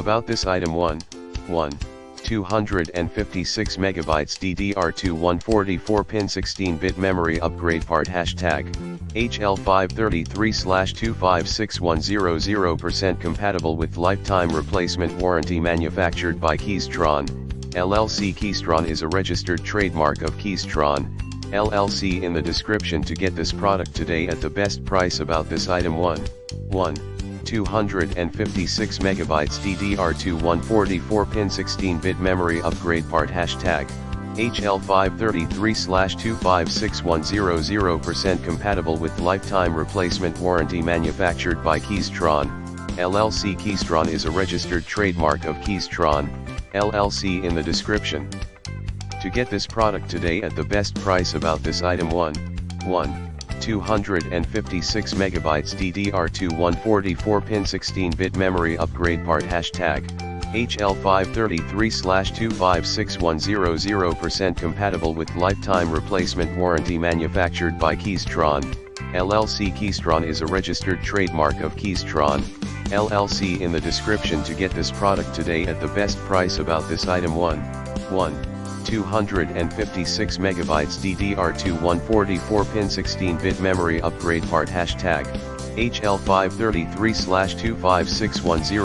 About this item 1. 256 MB DDR2 144pin 16-bit memory upgrade part hashtag HL533/256100% compatible with lifetime replacement warranty manufactured by Keystron, LLC. Keystron is a registered trademark of Keystron, LLC. In the description to get this product today at the best price. About this item 1. 256 MB DDR2 144pin 16-bit memory upgrade part hashtag HL533/256100% compatible with lifetime replacement warranty manufactured by Keystron, LLC. Keystron is a registered trademark of Keystron, LLC. In the description to get this product today at the best price. About this item 1. 256 MB DDR2 144pin 16-bit memory upgrade part hashtag HL533/256100% compatible with lifetime replacement warranty manufactured by Keystron, LLC. Keystron is a registered trademark of Keystron, LLC. In the description to get this product today at the best price. About this item 1. 256 MB DDR2 144pin 16-bit memory upgrade part hashtag HL533/256100